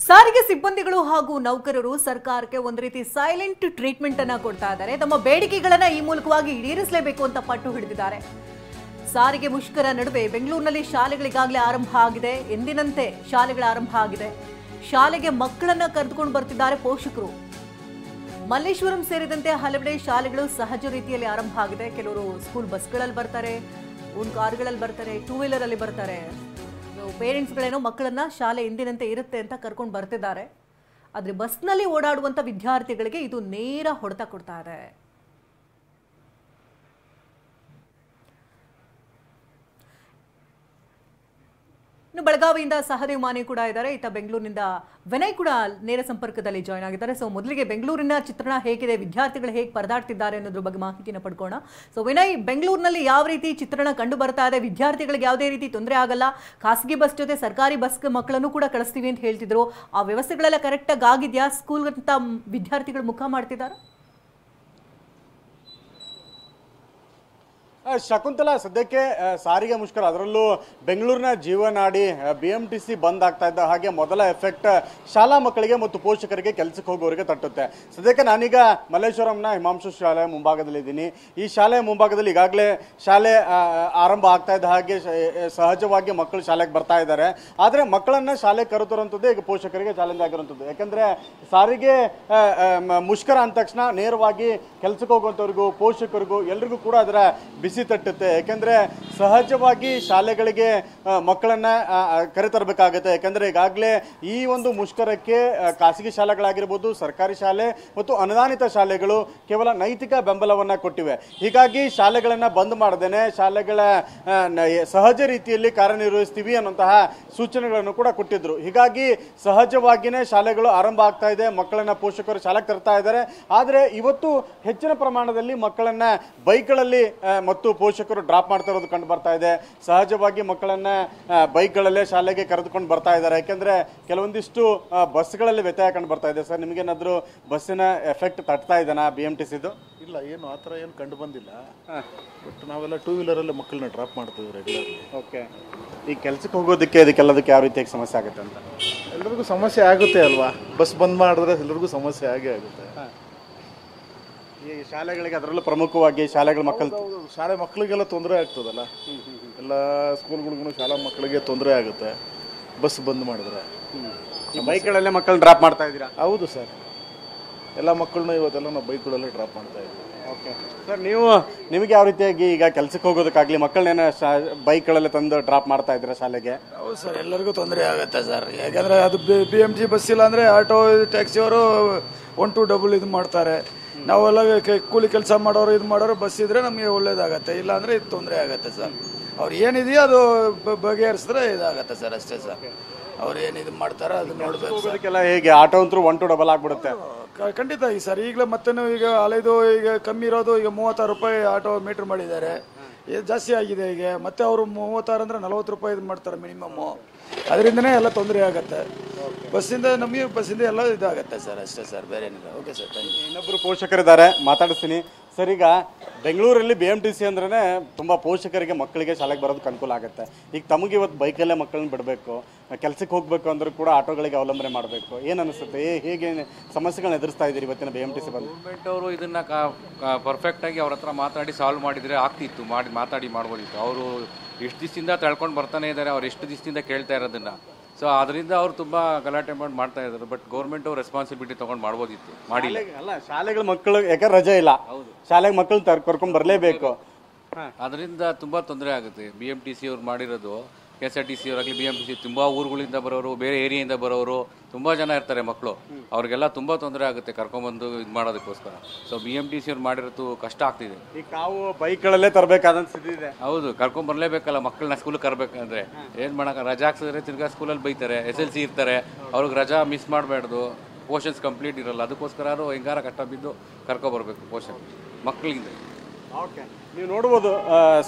ಸಾರಿಗೆ ಸಿಬ್ಬಂದಿಗಳು ಹಾಗೂ ನೌಕರರು ಸರ್ಕಾರಕ್ಕೆ ಒಂದು ರೀತಿ ಸೈಲೆಂಟ್ ಟ್ರೀಟ್ಮೆಂಟ್ ಅನ್ನು ಕೊಡ್ತಾ ಇದ್ದಾರೆ. ತಮ್ಮ ಬೇಡಿಕೆಗಳನ್ನ ಈ ಮೂಲಕವಾಗಿ ಈಡೇರಿಸಲೇಬೇಕು ಅಂತ ಪಟ್ಟು ಹಿಡಿದಿದ್ದಾರೆ. ಸಾರಿಗೆ ಮುಷ್ಕರ ನಡುವೆ ಬೆಂಗಳೂರಿನಲ್ಲಿ ಶಾಲೆಗಳಿಗಾಗಲೇ ಆರಂಭ ಆಗಿದೆ. ಎಂದಿನಂತೆ ಶಾಲೆಗಳ ಆರಂಭ ಆಗಿದೆ. ಶಾಲೆಗೆ ಮಕ್ಕಳನ್ನ ಕರೆದುಕೊಂಡು ಬರ್ತಿದ್ದಾರೆ ಪೋಷಕರು. ಮಲ್ಲೇಶ್ವರಂ ಸೇರಿದಂತೆ ಹಲವೆಡೆ ಶಾಲೆಗಳು ಸಹಜ ರೀತಿಯಲ್ಲಿ ಆರಂಭ ಆಗಿದೆ. ಕೆಲವರು ಸ್ಕೂಲ್ ಬಸ್ಗಳಲ್ಲಿ ಬರ್ತಾರೆ, ಓನ್ ಕಾರುಗಳಲ್ಲಿ ಬರ್ತಾರೆ, ಟೂ ವೀಲರ್ ಅಲ್ಲಿ ಬರ್ತಾರೆ. ಪೇರೆಂಟ್ಸ್ಗಳೇನೋ ಮಕ್ಕಳನ್ನ ಶಾಲೆ ಎಂದಿನಂತೆ ಇರುತ್ತೆ ಅಂತ ಕರ್ಕೊಂಡು ಬರ್ತಿದ್ದಾರೆ. ಆದರೆ ಬಸ್ನಲ್ಲಿ ಓಡಾಡುವಂಥ ವಿದ್ಯಾರ್ಥಿಗಳಿಗೆ ಇದು ನೇರ ಹೊಡೆತ ಕೊಡ್ತಾ ಇದೆ. ಇನ್ನು ಬೆಳಗಾವಿಯಿಂದ ಸಹದೇವ್ ಮಾನೆ ಕೂಡ ಇದ್ದಾರೆ. ಇತ್ತ ಬೆಂಗಳೂರಿನಿಂದ ವಿನಯ್ ಕೂಡ ನೇರ ಸಂಪರ್ಕದಲ್ಲಿ ಜಾಯ್ನ್ ಆಗಿದ್ದಾರೆ. ಸೊ ಮೊದಲಿಗೆ ಬೆಂಗಳೂರಿನ ಚಿತ್ರಣ ಹೇಗಿದೆ, ವಿದ್ಯಾರ್ಥಿಗಳು ಹೇಗೆ ಪರದಾಡ್ತಿದ್ದಾರೆ ಅನ್ನೋದ್ರ ಬಗ್ಗೆ ಮಾಹಿತಿನ ಪಡ್ಕೋಣ. ಸೊ ವಿನಯ್, ಬೆಂಗಳೂರಿನಲ್ಲಿ ಯಾವ ರೀತಿ ಚಿತ್ರಣ ಕಂಡು ಬರ್ತಾ ಇದೆ? ವಿದ್ಯಾರ್ಥಿಗಳಿಗೆ ಯಾವುದೇ ರೀತಿ ತೊಂದರೆ ಆಗಲ್ಲ, ಖಾಸಗಿ ಬಸ್ ಜೊತೆ ಸರ್ಕಾರಿ ಬಸ್ ಮಕ್ಕಳನ್ನು ಕೂಡ ಕಳಿಸ್ತೀವಿ ಅಂತ ಹೇಳ್ತಿದ್ರು. ಆ ವ್ಯವಸ್ಥೆಗಳೆಲ್ಲ ಕರೆಕ್ಟಾಗಿ ಆಗಿದೆಯಾ? ಸ್ಕೂಲ್ ಅಂತ ವಿದ್ಯಾರ್ಥಿಗಳು ಮುಖ ಮಾಡ್ತಿದ್ದಾರೆ? ಶಕುಂತಲಾ, ಸದ್ಯಕ್ಕೆ ಸಾರಿಗೆ ಮುಷ್ಕರ, ಅದರಲ್ಲೂ ಬೆಂಗಳೂರಿನ ಜೀವನಾಡಿ BMTC ಬಂದ್ ಆಗ್ತಾ ಇದ್ದ ಹಾಗೆ ಮೊದಲ ಎಫೆಕ್ಟ್ ಶಾಲಾ ಮಕ್ಕಳಿಗೆ ಮತ್ತು ಪೋಷಕರಿಗೆ ಕೆಲಸಕ್ಕೆ ಹೋಗೋರಿಗೆ ತಟ್ಟುತ್ತೆ. ಸದ್ಯಕ್ಕೆ ನಾನೀಗ ಮಲ್ಲೇಶ್ವರಂನ ಹಿಮಾಂಶು ಶಾಲೆ ಮುಂಭಾಗದಲ್ಲಿದ್ದೀನಿ. ಈ ಶಾಲೆ ಮುಂಭಾಗದಲ್ಲಿ ಈಗಾಗಲೇ ಶಾಲೆ ಆರಂಭ ಆಗ್ತಾ ಇದ್ದ ಹಾಗೆ ಸಹಜವಾಗಿ ಮಕ್ಕಳು ಶಾಲೆಗೆ ಬರ್ತಾ ಇದ್ದಾರೆ. ಆದರೆ ಮಕ್ಕಳನ್ನ ಶಾಲೆಗೆ ಕರೆತರುವಂಥದ್ದು ಈಗ ಪೋಷಕರಿಗೆ ಚಾಲೆಂಜ್ ಆಗಿರುವಂಥದ್ದು. ಯಾಕಂದ್ರೆ ಸಾರಿಗೆ ಮುಷ್ಕರ ಅಂದ ತಕ್ಷಣ ನೇರವಾಗಿ ಕೆಲಸಕ್ಕೆ ಹೋಗುವಂಥವ್ರಿಗೂ ಪೋಷಕರಿಗೂ ಎಲ್ರಿಗೂ ಕೂಡ ಅದರ ಬಿಸಿ ತಟ್ಟುತ್ತೆ. ಯಾಕಂದ್ರೆ ಸಹಜವಾಗಿ ಶಾಲೆಗಳಿಗೆ ಮಕ್ಕಳನ್ನ ಕರೆತರಬೇಕಾಗುತ್ತೆ. ಯಾಕಂದ್ರೆ ಈಗಾಗಲೇ ಈ ಒಂದು ಮುಷ್ಕರಕ್ಕೆ ಖಾಸಗಿ ಶಾಲೆಗಳಾಗಿರ್ಬೋದು, ಸರ್ಕಾರಿ ಶಾಲೆ ಮತ್ತು ಅನುದಾನಿತ ಶಾಲೆಗಳು ಕೇವಲ ನೈತಿಕ ಬೆಂಬಲವನ್ನ ಕೊಟ್ಟಿವೆ. ಹೀಗಾಗಿ ಶಾಲೆಗಳನ್ನ ಬಂದ್ ಮಾಡದೇನೆ ಶಾಲೆಗಳ ಸಹಜ ರೀತಿಯಲ್ಲಿ ಕಾರ್ಯನಿರ್ವಹಿಸ್ತೀವಿ ಅನ್ನುವಂತಹ ಸೂಚನೆಗಳನ್ನು ಕೂಡ ಕೊಟ್ಟಿದ್ರು. ಹೀಗಾಗಿ ಸಹಜವಾಗಿಯೇ ಶಾಲೆಗಳು ಆರಂಭ ಆಗ್ತಾ ಇದೆ, ಮಕ್ಕಳನ್ನ ಪೋಷಕರು ಶಾಲೆಗೆ ತರ್ತಾ ಇದ್ದಾರೆ. ಆದರೆ ಇವತ್ತು ಹೆಚ್ಚಿನ ಪ್ರಮಾಣದಲ್ಲಿ ಮಕ್ಕಳನ್ನ ಬೈಕ್ಗಳಲ್ಲಿ ಮತ್ತು ಪೋಷಕರು ಡ್ರಾಪ್ ಮಾಡ್ತಾ ಇರೋದು ಕಂಡು ಬರ್ತಾ ಇದೆ. ಸಹಜವಾಗಿ ಮಕ್ಕಳನ್ನ ಬೈಕ್ಗಳಲ್ಲೇ ಶಾಲೆಗೆ ಕರೆದುಕೊಂಡು ಬರ್ತಾ ಇದ್ದಾರೆ. ಯಾಕಂದ್ರೆ ಕೆಲವೊಂದಿಷ್ಟು ಬಸ್ಗಳಲ್ಲಿ ವ್ಯತ್ಯಯ ಕಂಡು ಬರ್ತಾ ಇದೆ. ಸರ್, ನಿಮಗೇನಾದ್ರೂ ಬಸ್ಸಿನ ಎಫೆಕ್ಟ್ ತಟ್ತಾ ಇದೆನಾ BMTCದು? ಇಲ್ಲ, ಏನು ಆ ಥರ ಏನು ಕಂಡು ಬಂದಿಲ್ಲ. ಬಟ್ ನಾವೆಲ್ಲ ಟೂ ವೀಲರಲ್ಲಿ ಮಕ್ಕಳನ್ನ ಡ್ರಾಪ್ ಮಾಡ್ತೀವಿ ರೆಗ್ಯುಲರ್ಲಿ. ಓಕೆ, ಈ ಕೆಲಸಕ್ಕೆ ಹೋಗೋದಕ್ಕೆ ಇದಕ್ಕೆಲ್ಲದಕ್ಕೆ ಯಾವ ರೀತಿಯಾಗಿ ಸಮಸ್ಯೆ ಆಗುತ್ತೆ ಅಂತ? ಎಲ್ರಿಗೂ ಸಮಸ್ಯೆ ಆಗುತ್ತೆ ಅಲ್ವಾ, ಬಸ್ ಬಂದ್ ಮಾಡಿದ್ರೆ ಎಲ್ರಿಗೂ ಸಮಸ್ಯೆ ಆಗೇ ಆಗುತ್ತೆ. ಈ ಶಾಲೆಗಳಿಗೆ, ಅದರಲ್ಲೂ ಪ್ರಮುಖವಾಗಿ ಶಾಲೆಗಳ ಮಕ್ಕಳು, ಶಾಲೆ ಮಕ್ಕಳಿಗೆಲ್ಲ ತೊಂದರೆ ಆಗ್ತದಲ್ಲ, ಎಲ್ಲ ಸ್ಕೂಲ್ಗಳಿಗೂ ಶಾಲಾ ಮಕ್ಕಳಿಗೆ ತೊಂದರೆ ಆಗುತ್ತೆ ಬಸ್ ಬಂದ್ ಮಾಡಿದ್ರೆ. ಬೈಕ್ಗಳಲ್ಲೇ ಮಕ್ಕಳು ಡ್ರಾಪ್ ಮಾಡ್ತಾ ಇದ್ದೀರಾ? ಹೌದು ಸರ್, ಎಲ್ಲ ಮಕ್ಕಳನ್ನ ಇವತ್ತೆಲ್ಲ ನಾವು ಬೈಕ್ಗಳಲ್ಲೇ ಡ್ರಾಪ್ ಮಾಡ್ತಾ ಇದ್ದೀವಿ. ಓಕೆ ಸರ್, ನಿಮಗೆ ಯಾವ ರೀತಿಯಾಗಿ ಈಗ ಕೆಲಸಕ್ಕೆ ಹೋಗೋದಕ್ಕಾಗಲಿ ಮಕ್ಕಳನ್ನೇನ ಬೈಕ್ಗಳಲ್ಲೇ ತಂದು ಡ್ರಾಪ್ ಮಾಡ್ತಾ ಇದ್ದೀರಾ ಶಾಲೆಗೆ? ಹೌದು ಸರ್, ಎಲ್ಲರಿಗೂ ತೊಂದರೆ ಆಗುತ್ತೆ ಸರ್. ಯಾಕಂದರೆ ಅದು BMG ಬಸ್ ಇಲ್ಲ ಅಂದರೆ ಆಟೋ ಟ್ಯಾಕ್ಸಿಯವರು 1-2 ಇದು ಮಾಡ್ತಾರೆ. ನಾವೆಲ್ಲ ಕೂಲಿ ಕೆಲಸ ಮಾಡೋರು ಇದು ಮಾಡೋರು ಬಸ್ ಇದ್ರೆ ನಮಗೆ ಒಳ್ಳೇದಾಗತ್ತೆ. ಇಲ್ಲ ಅಂದರೆ ಇದು ತೊಂದರೆ ಆಗುತ್ತೆ ಸರ್. ಅವ್ರು ಏನಿದೆಯೋ ಅದು ಬಗೆಹರಿಸಿದ್ರೆ ಇದಾಗತ್ತೆ ಸರ್, ಅಷ್ಟೇ ಸರ್. ಅವ್ರು ಏನಿದು ಮಾಡ್ತಾರೋ ಅದು ನೋಡ್ಬೇಕು. ಹೇಗೆ ಆಟೋ ಅಂತೂ 1-2 ಆಗ್ಬಿಡುತ್ತೆ? ಖಂಡಿತ ಈ ಸರ್. ಈಗಲೇ ಮತ್ತೆ ಈಗ ಹಳೆದು ಈಗ ಕಮ್ಮಿ ಇರೋದು ಈಗ 36 ರೂಪಾಯಿ ಆಟೋ ಮೀಟ್ರ್ ಮಾಡಿದ್ದಾರೆ. ಇದು ಜಾಸ್ತಿ ಆಗಿದೆ ಈಗ. ಮತ್ತೆ ಅವರು 36 ಅಂದರೆ 40 ರೂಪಾಯಿ ಇದು ಮಾಡ್ತಾರೆ ಮಿನಿಮಮ್ಮು. ಅದರಿಂದನೇ ಎಲ್ಲ ತೊಂದರೆ ಆಗುತ್ತೆ. ಬಸ್ಸಿಂದ ನಮಗೆ ಬಸ್ಸಿಂದ ಎಲ್ಲ ಇದಾಗತ್ತೆ ಸರ್, ಅಷ್ಟೇ ಸರ್, ಬೇರೆ ಏನಿಲ್ಲ. Okay sir, thank you. ಇನ್ನೊಬ್ಬರು ಪೋಷಕರಿದ್ದಾರೆ, ಮಾತಾಡಿಸ್ತೀನಿ. ಸರ್, ಈಗ ಬೆಂಗಳೂರಲ್ಲಿ BMTC ಅಂದ್ರೆ ತುಂಬ ಪೋಷಕರಿಗೆ ಮಕ್ಕಳಿಗೆ ಶಾಲೆಗೆ ಬರೋದಕ್ಕೆ ಅನುಕೂಲ ಆಗುತ್ತೆ. ಈಗ ತಮಗೆ ಇವತ್ತು ಬೈಕಲ್ಲೇ ಮಕ್ಕಳನ್ನ ಬಿಡಬೇಕು, ಕೆಲಸಕ್ಕೆ ಹೋಗಬೇಕು ಅಂದರೂ ಕೂಡ ಆಟೋಗಳಿಗೆ ಅವಲಂಬನೆ ಮಾಡಬೇಕು. ಏನು ಅನಿಸುತ್ತೆ? ಹೇಗೆ ಸಮಸ್ಯೆಗಳನ್ನ ಎದುರಿಸ್ತಾ ಇದ್ದೀರಿ ಇವತ್ತಿನ BMTC ಬಂದು? ಗೌರ್ಮೆಂಟ್ ಅವರು ಇದನ್ನು ಪರ್ಫೆಕ್ಟಾಗಿ ಅವ್ರ ಹತ್ರ ಮಾತಾಡಿ ಸಾಲ್ವ್ ಮಾಡಿದರೆ ಆಗ್ತಿತ್ತು, ಮಾಡ್ಬೋದಿತ್ತು. ಅವರು ಎಷ್ಟು ದಿವಸದಿಂದ ತಳ್ಕೊಂಡು ಬರ್ತಾನೆ ಇದ್ದಾರೆ, ಅವ್ರು ಎಷ್ಟು ದಿವಸದಿಂದ ಕೇಳ್ತಾ ಇರೋದನ್ನು. ಸೊ ಅದರಿಂದ ಅವ್ರು ತುಂಬ ಗಲಾಟೆ ಮಾಡ್ತಾ ಇದ್ದಾರೆ. ಬಟ್ ಗೌರ್ಮೆಂಟ್ ಅವ್ರು ರೆಸ್ಪಾನ್ಸಿಬಿಲಿಟಿ ತೊಗೊಂಡು ಮಾಡ್ಬೋದಿತ್ತು, ಮಾಡಿಲ್ಲ. ಅಲ್ಲ, ಶಾಲೆಗಳ ಮಕ್ಕಳು ಯಾಕಂದ್ರೆ ರಜೆ ಇಲ್ಲ, ಶಾಲೆಗೆ ಮಕ್ಕಳು ಕರ್ಕೊಂಡು ಬರಲೇಬೇಕು. ಅದರಿಂದ ತುಂಬ ತೊಂದರೆ ಆಗುತ್ತೆ. BMTC ಅವ್ರು ಮಾಡಿರೋದು, KSRTC ಅವರಾಗಲಿ BMTC ತುಂಬ ಊರುಗಳಿಂದ ಬರೋರು, ಬೇರೆ ಏರಿಯಿಂದ ಬರೋರು ತುಂಬ ಜನ ಇರ್ತಾರೆ ಮಕ್ಕಳು. ಅವ್ರಿಗೆಲ್ಲ ತುಂಬ ತೊಂದರೆ ಆಗುತ್ತೆ ಕರ್ಕೊಂಬಂದು ಇದು ಮಾಡೋದಕ್ಕೋಸ್ಕರ. ಸೊ BMTC ಅವ್ರು ಮಾಡಿರೋದು ಕಷ್ಟ ಆಗ್ತಿದೆ. ಈಗ ನಾವು ಬೈಕ್ಗಳಲ್ಲೇ ತರಬೇಕಾದ ಸ್ಥಿತಿ ಇದೆ. ಹೌದು, ಕರ್ಕೊಂಬರ್ಲೇಬೇಕಲ್ಲ ಮಕ್ಕಳನ್ನ ಸ್ಕೂಲಿಗೆ ಕರ್ಬೇಕಂದ್ರೆ. ಏನು ಮಾಡೋಕೆ, ರಜಾ ಹಾಕ್ಸಿದ್ರೆ ತಿರ್ಗಾ ಸ್ಕೂಲಲ್ಲಿ ಬೈತಾರೆ. SLC ಇರ್ತಾರೆ, ಅವ್ರಿಗೆ ರಜಾ ಮಿಸ್ ಮಾಡಬಾರ್ದು, ಪೋರ್ಷನ್ಸ್ ಕಂಪ್ಲೀಟ್ ಇರಲ್ಲ. ಅದಕ್ಕೋಸ್ಕರ ಹೆಂಗಾರ ಕಷ್ಟ ಬಿದ್ದು ಕರ್ಕೊಬರ್ಬೇಕು ಪೋರ್ಷನ್ ಮಕ್ಕಳಿಂದ. ಓಕೆ. ನೀವು ನೋಡ್ಬೋದು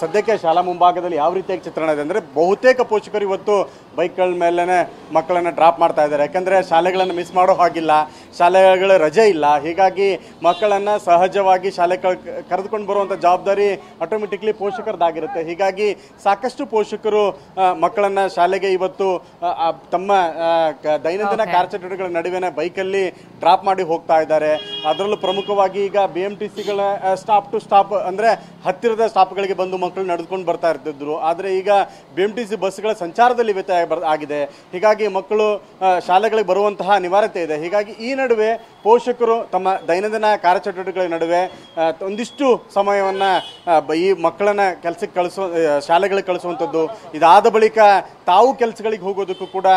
ಸದ್ಯಕ್ಕೆ ಶಾಲಾ ಮುಂಭಾಗದಲ್ಲಿ ಯಾವ ರೀತಿಯಾಗಿ ಚಿತ್ರಣ ಇದೆ ಅಂದರೆ ಬಹುತೇಕ ಪೋಷಕರು ಇವತ್ತು ಬೈಕ್ಗಳ ಮೇಲೇ ಮಕ್ಕಳನ್ನು ಡ್ರಾಪ್ ಮಾಡ್ತಾ ಇದ್ದಾರೆ. ಯಾಕಂದರೆ ಶಾಲೆಗಳನ್ನು ಮಿಸ್ ಮಾಡೋ ಹಾಗಿಲ್ಲ, ಶಾಲೆಗಳ ರಜೆ ಇಲ್ಲ. ಹೀಗಾಗಿ ಮಕ್ಕಳನ್ನು ಸಹಜವಾಗಿ ಶಾಲೆ ಕರೆದುಕೊಂಡು ಬರುವಂಥ ಜವಾಬ್ದಾರಿ ಆಟೋಮೆಟಿಕ್ಲಿ ಪೋಷಕರದಾಗಿರುತ್ತೆ. ಹೀಗಾಗಿ ಸಾಕಷ್ಟು ಪೋಷಕರು ಮಕ್ಕಳನ್ನು ಶಾಲೆಗೆ ಇವತ್ತು ತಮ್ಮ ದೈನಂದಿನ ಕಾರ್ಯಚಟುವಟಿಕೆಗಳ ನಡುವೆ ಬೈಕಲ್ಲಿ ಡ್ರಾಪ್ ಮಾಡಿ ಹೋಗ್ತಾ ಇದ್ದಾರೆ. ಅದರಲ್ಲೂ ಪ್ರಮುಖವಾಗಿ ಈಗ BMTCಗಳ ಸ್ಟಾಪ್ ಟು ಸ್ಟಾಪ್ ಅಂದರೆ ಹತ್ತಿರದ ಸ್ಟಾಪ್ಗಳಿಗೆ ಬಂದು ಮಕ್ಕಳು ನಡೆದುಕೊಂಡು ಬರ್ತಾ ಇರ್ತಿದ್ರು. ಆದರೆ ಈಗ BMTC ಬಸ್ಗಳ ಸಂಚಾರದಲ್ಲಿ ವ್ಯತ್ಯಯ ಆಗಿದೆ. ಹೀಗಾಗಿ ಮಕ್ಕಳು ಶಾಲೆಗಳಿಗೆ ಬರುವಂತಹ ಅನಿವಾರ್ಯತೆ ಇದೆ. ಹೀಗಾಗಿ ಈ ನಡುವೆ ಪೋಷಕರು ತಮ್ಮ ದೈನಂದಿನ ಕಾರ್ಯಚಟುವಟಿಕೆಗಳ ನಡುವೆ ಒಂದಿಷ್ಟು ಸಮಯವನ್ನು ಈ ಮಕ್ಕಳನ್ನ ಕೆಲಸಕ್ಕೆ ಶಾಲೆಗಳಿಗೆ ಕಳಿಸುವಂಥದ್ದು, ಇದಾದ ಬಳಿಕ ತಾವು ಕೆಲಸಗಳಿಗೆ ಹೋಗೋದಕ್ಕೂ ಕೂಡ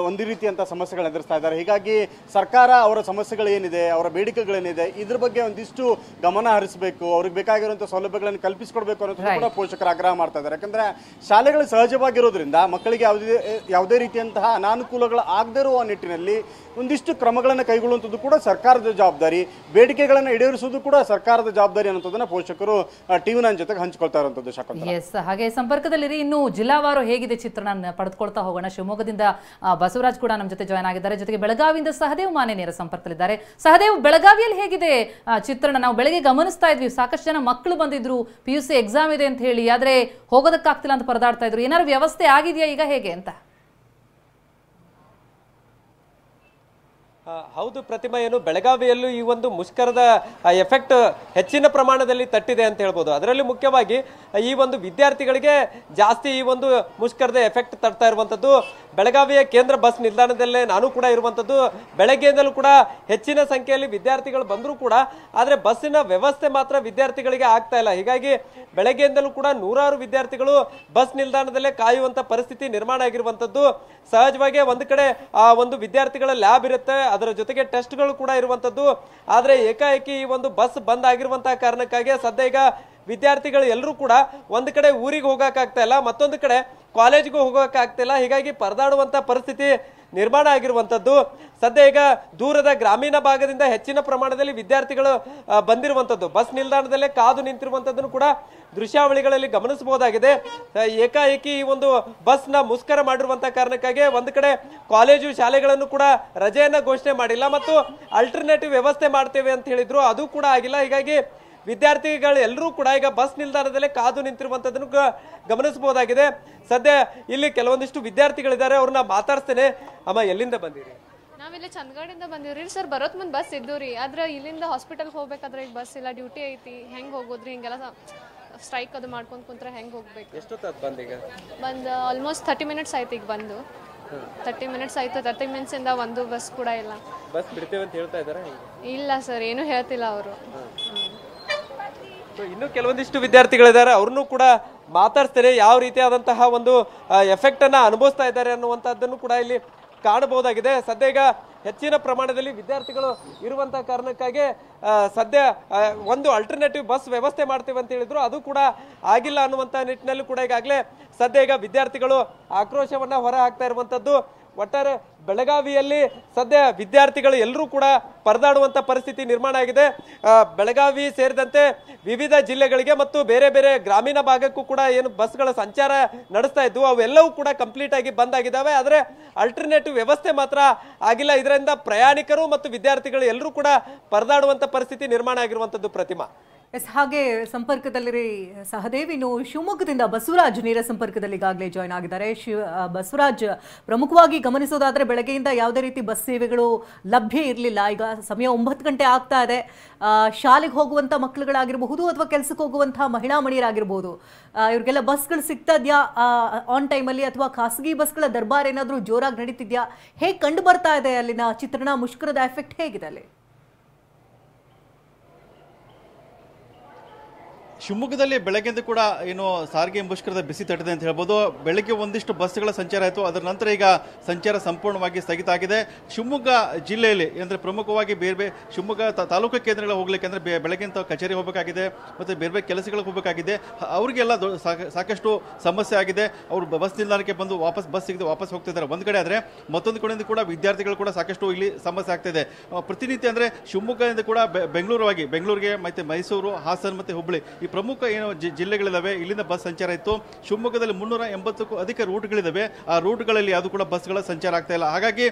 ಒಂದು ರೀತಿಯಂಥ ಸಮಸ್ಯೆಗಳನ್ನ ಎದುರಿಸ್ತಾ ಇದ್ದಾರೆ. ಹೀಗಾಗಿ ಸರ್ಕಾರ ಅವರ ಸಮಸ್ಯೆಗಳೇನಿದೆ, ಅವರ ಬೇಡಿಕೆಗಳೇನಿದೆ, ಇದ್ರ ಬಗ್ಗೆ ಒಂದಿಷ್ಟು ಗಮನ ಹರಿಸಬೇಕು, ಅವ್ರಿಗೆ ಬೇಕಾಗಿರುವಂಥ ಸೌಲಭ್ಯಗಳನ್ನು ಕಲ್ಪಿಸಿಕೊಡ್ಬೇಕು ಅನ್ನೋದು ಕೂಡ ಪೋಷಕರು ಆಗ್ರಹ ಮಾಡ್ತಾ ಇದ್ದಾರೆ. ಯಾಕಂದ್ರೆ ಶಾಲೆಗಳು ಸಹಜವಾಗಿರೋದ್ರಿಂದ ಮಕ್ಕಳಿಗೆ ಯಾವುದೇ ರೀತಿಯಂತಹ ಅನಾನುಕೂಲಗಳು ಆಗದೇ ಇರುವ ನಿಟ್ಟಿನಲ್ಲಿ ಒಂದಿಷ್ಟು ಕ್ರಮಗಳನ್ನು ಕೈಗೊಳ್ಳುವಂಥದ್ದು ಕೂಡ ಸರ್ಕಾರದ ಜವಾಬ್ದಾರಿ, ಬೇಡಿಕೆಗಳನ್ನು ಈಡೇರಿಸುವುದು ಕೂಡ ಸರ್ಕಾರದ ಜವಾಬ್ದಾರಿ ಅನ್ನೋದನ್ನ ಪೋಷಕರು TV9 ಜೊತೆಗೆ ಹಂಚಿಕೊಳ್ತಾ ಇರುವಂಥದ್ದು. ಶಾಕುಂತಲಾ, ಹಾಗೆ ಸಂಪರ್ಕದಲ್ಲಿರಿ. ಇನ್ನು ಜಿಲ್ಲಾವಾರು ಹೇಗಿದೆ ಚಿತ್ರಣ ಪಡೆದುಕೊಳ್ತಾ ಹೋಗೋಣ. ಶಿವಮೊಗ್ಗದಿಂದ ಬಸವರಾಜ್ ಕೂಡ ನಮ್ಮ ಜೊತೆ ಜಾಯ್ನ್ ಆಗಿದ್ದಾರೆ. ಜೊತೆಗೆ ಬೆಳಗಾವಿಯಿಂದ ಸಹದೇವ್ ಮಾನೆ ನೇರ ಸಂಪರ್ಕದಲ್ಲಿದ್ದಾರೆ. ಸಹದೇವ್, ಬೆಳಗಾವಿಯಲ್ಲಿ ಹೇಗಿದೆ ಚಿತ್ರಣ? ನಾವು ಬೆಳಗ್ಗೆ ಗಮನಿಸ್ತಾ ಇದ್ವಿ, ಸಾಕಷ್ಟು ಜನ ಮಕ್ಕಳು ಬಂದಿದ್ರು, PUC ಎಕ್ಸಾಮ್ ಇದೆ ಅಂತ ಹೇಳಿ, ಆದ್ರೆ ಹೋಗೋದಕ್ಕಾಗ್ತಿಲ್ಲ ಅಂತ ಪರದಾಡ್ತಾ ಇದ್ರು. ಏನಾದ್ರು ವ್ಯವಸ್ಥೆ ಆಗಿದೆಯಾ ಈಗ, ಹೇಗೆ ಅಂತ? ಹೌದು ಪ್ರತಿಮಾ, ಏನು ಬೆಳಗಾವಿಯಲ್ಲೂ ಈ ಒಂದು ಮುಷ್ಕರದ ಎಫೆಕ್ಟ್ ಹೆಚ್ಚಿನ ಪ್ರಮಾಣದಲ್ಲಿ ತಟ್ಟಿದೆ ಅಂತ ಹೇಳ್ಬೋದು. ಅದರಲ್ಲಿ ಮುಖ್ಯವಾಗಿ ಈ ಒಂದು ವಿದ್ಯಾರ್ಥಿಗಳಿಗೆ ಜಾಸ್ತಿ ಈ ಒಂದು ಮುಷ್ಕರದ ಎಫೆಕ್ಟ್ ತಟ್ತಾ ಇರುವಂತದ್ದು. ಬೆಳಗಾವಿಯ ಕೇಂದ್ರ ಬಸ್ ನಿಲ್ದಾಣದಲ್ಲೇ ನಾನು ಕೂಡ ಇರುವಂತದ್ದು. ಬೆಳಗ್ಗೆಯಿಂದಲೂ ಕೂಡ ಹೆಚ್ಚಿನ ಸಂಖ್ಯೆಯಲ್ಲಿ ವಿದ್ಯಾರ್ಥಿಗಳು ಬಂದರೂ ಕೂಡ ಆದ್ರೆ ಬಸ್ಸಿನ ವ್ಯವಸ್ಥೆ ಮಾತ್ರ ವಿದ್ಯಾರ್ಥಿಗಳಿಗೆ ಆಗ್ತಾ ಇಲ್ಲ. ಹೀಗಾಗಿ ಬೆಳಗ್ಗೆಯಿಂದಲೂ ಕೂಡ ನೂರಾರು ವಿದ್ಯಾರ್ಥಿಗಳು ಬಸ್ ನಿಲ್ದಾಣದಲ್ಲೇ ಕಾಯುವಂತ ಪರಿಸ್ಥಿತಿ ನಿರ್ಮಾಣ ಆಗಿರುವಂತದ್ದು. ಸಹಜವಾಗಿ ಒಂದು ಕಡೆ ಆ ಒಂದು ವಿದ್ಯಾರ್ಥಿಗಳ ಲ್ಯಾಬ್ ಇರುತ್ತೆ, ಅದರ ಜೊತೆಗೆ ಟೆಸ್ಟ್ಗಳು ಕೂಡ ಇರುವಂತದ್ದು. ಆದ್ರೆ ಏಕಾಏಕಿ ಈ ಒಂದು ಬಸ್ ಬಂದ್ ಆಗಿರುವಂತಹ ಕಾರಣಕ್ಕಾಗಿ ಸದ್ಯ ಈಗ ವಿದ್ಯಾರ್ಥಿಗಳು ಎಲ್ಲರೂ ಕೂಡ ಒಂದು ಕಡೆ ಊರಿಗೆ ಹೋಗಕ್ಕಾಗ್ತಾ ಇಲ್ಲ, ಮತ್ತೊಂದು ಕಡೆ ಕಾಲೇಜ್ಗೂ ಹೋಗಕ್ಕಾಗ್ತಾ ಇಲ್ಲ. ಹೀಗಾಗಿ ಪರದಾಡುವಂತ ಪರಿಸ್ಥಿತಿ ನಿರ್ಮಾಣ ಆಗಿರುವಂತದ್ದು. ಸದ್ಯ ಈಗ ದೂರದ ಗ್ರಾಮೀಣ ಭಾಗದಿಂದ ಹೆಚ್ಚಿನ ಪ್ರಮಾಣದಲ್ಲಿ ವಿದ್ಯಾರ್ಥಿಗಳು ಬಂದಿರುವಂತದ್ದು. ಬಸ್ ನಿಲ್ದಾಣದಲ್ಲೇ ಕಾದು ನಿಂತಿರುವಂತದ್ದನ್ನು ಕೂಡ ದೃಶ್ಯಾವಳಿಗಳಲ್ಲಿ ಗಮನಿಸಬಹುದಾಗಿದೆ. ಏಕಾಏಕಿ ಈ ಒಂದು ಬಸ್ ನ ಮುಷ್ಕರ ಮಾಡಿರುವಂತಹ ಕಾರಣಕ್ಕಾಗಿ ಒಂದು ಕಡೆ ಕಾಲೇಜು ಶಾಲೆಗಳನ್ನು ಕೂಡ ರಜೆಯನ್ನ ಘೋಷಣೆ ಮಾಡಿಲ್ಲ ಮತ್ತು ಅಲ್ಟರ್ನೇಟಿವ್ ವ್ಯವಸ್ಥೆ ಮಾಡ್ತೇವೆ ಅಂತ ಹೇಳಿದ್ರು, ಅದು ಕೂಡ ಆಗಿಲ್ಲ. ಹೀಗಾಗಿ ವಿದ್ಯಾರ್ಥಿಗಳು ಎಲ್ಲರೂ ಕೂಡ ಈಗ ಬಸ್ ನಿಲ್ದಾಣದಲ್ಲೇ ಕಾದು ನಿಂತಿರುವಂತದ್ದನ್ನು ಗಮನಿಸಬಹುದಾಗಿದೆ. ಸದ್ಯ ಇಲ್ಲಿ ಕೆಲವೊಂದಿಷ್ಟು ವಿದ್ಯಾರ್ಥಿಗಳಿದ್ದಾರೆ, ಅವ್ರನ್ನ ಮಾತಾಡ್ತೇನೆ. ಅಮ್ಮ, ಎಲ್ಲಿಂದ ಬಂದಿರಿ? ನಾವಿಲ್ಲಿ ಚಂದಗಡಿಂದ ಬಂದಿವ್ರಿ ಸರ್. ಬರೋತ್ ಮುಂದೆ ಬಸ್ ಇದ್ದೂರಿ, ಆದ್ರೆ ಇಲ್ಲಿಂದ ಹಾಸ್ಪಿಟಲ್ಗೆ ಹೋಗ್ಬೇಕಾದ್ರೆ ಈಗ ಬಸ್ ಇಲ್ಲ, ಡ್ಯೂಟಿ ಐತಿ, ಹೆಂಗ್ ಹೋಗೋದ್ರಿ? ಹಿಂಗೆಲ್ಲ ಸ್ಟ್ರೈಕ್ ಅದು ಮಾಡ್ಕೊಂಡ್ ಕುಂತ್ರೆ ಹೆಂಗ್ ಹೋಗ್ಬೇಕು? ಎಷ್ಟೊತ್ತಾದ್ ಬಂದೀಗ? ಬಂದು ಆಲ್ಮೋಸ್ಟ್ 30 ಮಿನಿಟ್ಸ್ ಆಯ್ತು. ಈಗ ಬಂದು 30 ಮಿನಿಟ್ಸ್ ಆಯ್ತು. 30 ಮಿನಿಟ್ಸ್ ಇಂದ ಒಂದು ಬಸ್ ಕೂಡ ಇಲ್ಲ. ಬಸ್ ಬಿಡ್ತೇವೆ ಅಂತ ಹೇಳ್ತಾ ಇದಾರೆ? ಇಲ್ಲ ಸರ್, ಏನು ಹೇಳ್ತಿಲ್ಲ ಅವರು. ಇನ್ನು ಕೆಲವೊಂದಿಷ್ಟು ವಿದ್ಯಾರ್ಥಿಗಳಿದ್ದಾರೆ, ಅವ್ರನ್ನು ಕೂಡ ಮಾತಾಡ್ತಾರೆ. ಯಾವ ರೀತಿಯಾದಂತಹ ಒಂದು ಎಫೆಕ್ಟ್ ಅನ್ನ ಅನುಭವಿಸ್ತಾ ಇದ್ದಾರೆ ಅನ್ನುವಂಥದ್ದನ್ನು ಕೂಡ ಇಲ್ಲಿ ಕಾಣಬಹುದಾಗಿದೆ. ಸದ್ಯ ಈಗ ಹೆಚ್ಚಿನ ಪ್ರಮಾಣದಲ್ಲಿ ವಿದ್ಯಾರ್ಥಿಗಳು ಇರುವಂತಹ ಕಾರಣಕ್ಕಾಗಿ ಸದ್ಯ ಒಂದು ಅಲ್ಟರ್ನೇಟಿವ್ ಬಸ್ ವ್ಯವಸ್ಥೆ ಮಾಡ್ತೇವೆ ಅಂತ ಹೇಳಿದ್ರು, ಅದು ಕೂಡ ಆಗಿಲ್ಲ ಅನ್ನುವಂತ ನಿಟ್ಟಿನಲ್ಲಿ ಕೂಡ ಈಗಾಗಲೇ ಸದ್ಯ ಈಗ ವಿದ್ಯಾರ್ಥಿಗಳು ಆಕ್ರೋಶವನ್ನ ಹೊರ ಹಾಕ್ತಾ ಇರುವಂತದ್ದು. ಒಟ್ಟಾರೆ ಬೆಳಗಾವಿಯಲ್ಲಿ ಸದ್ಯ ವಿದ್ಯಾರ್ಥಿಗಳು ಎಲ್ಲರೂ ಕೂಡ ಪರದಾಡುವಂತ ಪರಿಸ್ಥಿತಿ ನಿರ್ಮಾಣ ಆಗಿದೆ. ಬೆಳಗಾವಿ ಸೇರಿದಂತೆ ವಿವಿಧ ಜಿಲ್ಲೆಗಳಿಗೆ ಮತ್ತು ಬೇರೆ ಬೇರೆ ಗ್ರಾಮೀಣ ಭಾಗಕ್ಕೂ ಕೂಡ ಏನು ಬಸ್ಗಳ ಸಂಚಾರ ನಡೆಸ್ತಾ ಇದ್ವು, ಅವೆಲ್ಲವೂ ಕೂಡ ಕಂಪ್ಲೀಟ್ ಆಗಿ ಬಂದ್ ಆಗಿದ್ದಾವೆ. ಆದರೆ ಅಲ್ಟರ್ನೇಟಿವ್ ವ್ಯವಸ್ಥೆ ಮಾತ್ರ ಆಗಿಲ್ಲ. ಇದರಿಂದ ಪ್ರಯಾಣಿಕರು ಮತ್ತು ವಿದ್ಯಾರ್ಥಿಗಳು ಎಲ್ಲರೂ ಕೂಡ ಪರದಾಡುವಂತ ಪರಿಸ್ಥಿತಿ ನಿರ್ಮಾಣ ಆಗಿರುವಂತದ್ದು. ಪ್ರತಿಮಾ, ಹಾಗೆ ಸಂಪರ್ಕದಲ್ಲಿ ಸಹದೇವ್. ಇನ್ನು ಶಿವಮೊಗ್ಗದಿಂದ ಬಸವರಾಜ್ ನೇರ ಸಂಪರ್ಕದಲ್ಲಿ ಈಗಾಗಲೇ ಜಾಯ್ನ್ ಆಗಿದ್ದಾರೆ. ಬಸವರಾಜ್, ಪ್ರಮುಖವಾಗಿ ಗಮನಿಸೋದಾದ್ರೆ ಬೆಳಗ್ಗೆಯಿಂದ ಯಾವುದೇ ರೀತಿ ಬಸ್ ಸೇವೆಗಳು ಲಭ್ಯ ಇರಲಿಲ್ಲ. ಈಗ ಸಮಯ 9 ಗಂಟೆ ಆಗ್ತಾ ಇದೆ. ಶಾಲೆಗೆ ಹೋಗುವಂಥ ಮಕ್ಕಳುಗಳಾಗಿರಬಹುದು ಅಥವಾ ಕೆಲಸಕ್ಕೆ ಹೋಗುವಂಥ ಮಹಿಳಾ ಮಣಿಯರಾಗಿರ್ಬೋದು, ಇವ್ರಿಗೆಲ್ಲ ಬಸ್ಗಳು ಸಿಗ್ತಾ ಇದೆಯಾ ಆನ್ ಟೈಮಲ್ಲಿ, ಅಥವಾ ಖಾಸಗಿ ಬಸ್ಗಳ ದರ್ಬಾರ್ ಏನಾದರೂ ಜೋರಾಗಿ ನಡೀತಿದ್ಯಾ? ಹೇಗೆ ಕಂಡು ಬರ್ತಾ ಇದೆ ಅಲ್ಲಿನ ಚಿತ್ರಣ? ಮುಷ್ಕರದ ಎಫೆಕ್ಟ್ ಹೇಗಿದೆ ಅಲ್ಲಿ? ಶಿವಮೊಗ್ಗದಲ್ಲಿ ಬೆಳಗ್ಗೆಯಿಂದ ಕೂಡ ಏನು ಸಾರಿಗೆ ಮುಷ್ಕರದ ಬಿಸಿ ತಟ್ಟಿದೆ ಅಂತ ಹೇಳ್ಬೋದು. ಬೆಳಗ್ಗೆ ಒಂದಿಷ್ಟು ಬಸ್ಗಳ ಸಂಚಾರ ಆಯಿತು, ಅದರ ನಂತರ ಈಗ ಸಂಚಾರ ಸಂಪೂರ್ಣವಾಗಿ ಸ್ಥಗಿತ ಆಗಿದೆ. ಶಿವಮೊಗ್ಗ ಜಿಲ್ಲೆಯಲ್ಲಿ ಅಂದರೆ ಪ್ರಮುಖವಾಗಿ ಬೇರೆ ಬೇರೆ ಶಿವಮೊಗ್ಗ ತಾಲೂಕು ಕೇಂದ್ರಗಳ ಹೋಗ್ಲಿಕ್ಕೆ ಅಂದರೆ ಬೆಳಗ್ಗೆಂತ ಕಚೇರಿ ಹೋಗಬೇಕಾಗಿದೆ ಮತ್ತು ಬೇರೆ ಬೇರೆ ಕೆಲಸಗಳಿಗೆ ಹೋಗಬೇಕಾಗಿದೆ. ಅವರಿಗೆಲ್ಲ ಸಾಕಷ್ಟು ಸಮಸ್ಯೆ ಆಗಿದೆ. ಅವರು ಬಸ್ ನಿಲ್ದಾಣಕ್ಕೆ ಬಂದು ಬಸ್ ಸಿಗದೆ ವಾಪಸ್ ಹೋಗ್ತಿದ್ದಾರೆ ಒಂದು ಕಡೆ. ಆದರೆ ಮತ್ತೊಂದು ಕಡೆಯಿಂದ ಕೂಡ ವಿದ್ಯಾರ್ಥಿಗಳು ಕೂಡ ಸಾಕಷ್ಟು ಇಲ್ಲಿ ಸಮಸ್ಯೆ ಆಗ್ತಿದೆ. ಪ್ರತಿನಿತ್ಯ ಅಂದರೆ ಶಿವಮೊಗ್ಗದಿಂದ ಕೂಡ ಬೆಂಗಳೂರಿಗೆ ಮತ್ತು ಮೈಸೂರು, ಹಾಸನ ಮತ್ತು ಹುಬ್ಬಳ್ಳಿ ಈ ಈ ಪ್ರಮುಖ ಏನು ಜಿಲ್ಲೆಗಳಿದಾವೆ ಇಲ್ಲಿಂದ ಬಸ್ ಸಂಚಾರ ಇತ್ತು. ಶಿವಮೊಗ್ಗದಲ್ಲಿ 380ಕ್ಕೂ ಅಧಿಕ ರೂಟ್ಗಳಿದಾವೆ. ಆ ರೂಟ್ಗಳಲ್ಲಿ ಅದು ಕೂಡ ಬಸ್ಗಳ ಸಂಚಾರ ಆಗ್ತಾ ಇಲ್ಲ. ಹಾಗಾಗಿ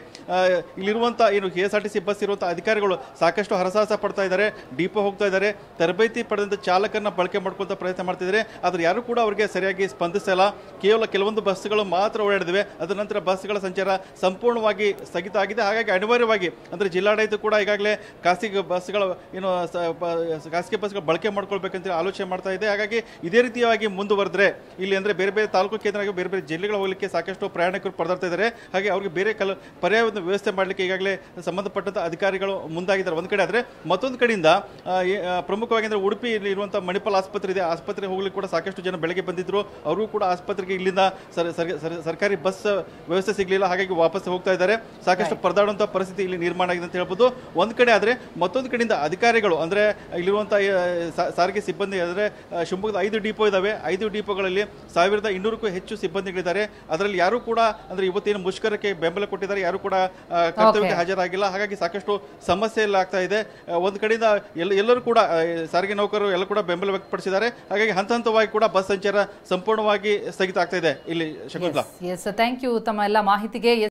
ಇಲ್ಲಿರುವಂಥ ಏನು KSRTC ಬಸ್ ಇರುವಂಥ ಅಧಿಕಾರಿಗಳು ಸಾಕಷ್ಟು ಹರಸಾಹಸ ಪಡ್ತಾ ಇದ್ದಾರೆ, ಡಿಪೋ ಹೋಗ್ತಾ ಇದ್ದಾರೆ, ತರಬೇತಿ ಪಡೆದಂಥ ಚಾಲಕರನ್ನ ಬಳಕೆ ಮಾಡ್ಕೊಳ್ತಾ ಪ್ರಯತ್ನ ಮಾಡ್ತಿದ್ದಾರೆ. ಆದ್ರೆ ಯಾರು ಕೂಡ ಅವರಿಗೆ ಸರಿಯಾಗಿ ಸ್ಪಂದಿಸಿಲ್ಲ. ಕೇವಲ ಕೆಲವೊಂದು ಬಸ್ಗಳು ಮಾತ್ರ ಓಡಾಡಿವೆ. ಅದರ ನಂತರ ಬಸ್ಗಳ ಸಂಚಾರ ಸಂಪೂರ್ಣವಾಗಿ ಸ್ಥಗಿತ ಆಗಿದೆ. ಹಾಗಾಗಿ ಅನಿವಾರ್ಯವಾಗಿ ಅಂದ್ರೆ ಜಿಲ್ಲಾಡಳಿತ ಕೂಡ ಈಗಾಗಲೇ ಖಾಸಗಿ ಬಸ್ಗಳ ಏನು ಖಾಸಗಿ ಬಸ್ಗಳ ಬಳಕೆ ಮಾಡ್ಕೊಳ್ಬೇಕಂತ ಆಲೋಚನೆ ಮಾಡ್ತಾ ಇದೆ. ಹಾಗಾಗಿ ಇದೇ ರೀತಿಯಾಗಿ ಮುಂದುವರೆದ್ರೆ ಇಲ್ಲಿ ಅಂದ್ರೆ ಬೇರೆ ಬೇರೆ ತಾಲೂಕು ಕೇಂದ್ರ ಬೇರೆ ಬೇರೆ ಜಿಲ್ಲೆಗಳು ಹೋಗಲಿಕ್ಕೆ ಸಾಕಷ್ಟು ಪ್ರಯಾಣಿಕರು ಪರದಾಡ್ತಾ ಇದ್ದಾರೆ. ಹಾಗೆ ಅವ್ರಿಗೆ ಬೇರೆ ಪರ್ಯಾಯವನ್ನು ವ್ಯವಸ್ಥೆ ಮಾಡಲಿಕ್ಕೆ ಈಗಾಗಲೇ ಸಂಬಂಧಪಟ್ಟಂತ ಅಧಿಕಾರಿಗಳು ಮುಂದಾಗಿದ್ದಾರೆ ಒಂದ್ ಕಡೆ. ಆದ್ರೆ ಮತ್ತೊಂದು ಕಡೆಯಿಂದ ಪ್ರಮುಖವಾಗಿ ಅಂದ್ರೆ ಉಡುಪಿಯಲ್ಲಿ ಇರುವಂತಹ ಮಣಿಪಾಲ್ ಆಸ್ಪತ್ರೆ ಇದೆ. ಆಸ್ಪತ್ರೆಗೆ ಹೋಗ್ಲಿಕ್ಕೆ ಕೂಡ ಸಾಕಷ್ಟು ಜನ ಬೆಳಗ್ಗೆ ಬಂದಿದ್ರು. ಅವರು ಕೂಡ ಆಸ್ಪತ್ರೆಗೆ ಇಲ್ಲಿಂದ ಸರ್ಕಾರಿ ಬಸ್ ವ್ಯವಸ್ಥೆ ಸಿಗಲಿಲ್ಲ. ಹಾಗಾಗಿ ವಾಪಸ್ ಹೋಗ್ತಾ ಇದ್ದಾರೆ. ಸಾಕಷ್ಟು ಪರದಾಡುವಂತಹ ಪರಿಸ್ಥಿತಿ ಇಲ್ಲಿ ನಿರ್ಮಾಣ ಆಗಿದೆ ಅಂತ ಹೇಳ್ಬೋದು ಒಂದ್ ಕಡೆ. ಆದ್ರೆ ಮತ್ತೊಂದು ಕಡೆಯಿಂದ ಅಧಿಕಾರಿಗಳು ಅಂದ್ರೆ ಇಲ್ಲಿರುವಂತಹ ಸಾರಿಗೆ ಸಿಬ್ಬಂದಿ ಅಂದ್ರೆ ಶಿವಮೊಗ್ಗದ 5 ಡಿಪೋ ಇದಾವೆ. 5 ಡಿಪೋಗಳಲ್ಲಿ 1200ಕ್ಕೂ ಹೆಚ್ಚು ಸಿಬ್ಬಂದಿಗಳಿದ್ದಾರೆ. ಅದರಲ್ಲಿ ಯಾರು ಕೂಡ ಅಂದ್ರೆ ಇವತ್ತೇನು ಮುಷ್ಕರಕ್ಕೆ ಬೆಂಬಲ ಕೊಟ್ಟಿದ್ದಾರೆ ಯಾರು ಕೂಡ ಕರ್ತವ್ಯಕ್ಕೆ ಹಾಜರಾಗಿಲ್ಲ. ಹಾಗಾಗಿ ಸಾಕಷ್ಟು ಸಮಸ್ಯೆ ಎಲ್ಲ ಆಗ್ತಾ ಇದೆ. ಒಂದ್ ಕಡೆಯಿಂದ ಎಲ್ಲರೂ ಕೂಡ ಸಾರಿಗೆ ನೌಕರರು ಎಲ್ಲ ಕೂಡ ಬೆಂಬಲ ವ್ಯಕ್ತಪಡಿಸಿದ್ದಾರೆ. ಹಾಗಾಗಿ ಹಂತ ಹಂತವಾಗಿ ಕೂಡ ಬಸ್ ಸಂಚಾರ ಸಂಪೂರ್ಣವಾಗಿ ಸ್ಥಗಿತ ಆಗ್ತಾ ಇದೆ ಇಲ್ಲಿ. ಶಕುಂತಲಾ, ಥ್ಯಾಂಕ್ ಯು ತಮ್ಮ ಎಲ್ಲ ಮಾಹಿತಿಗೆ.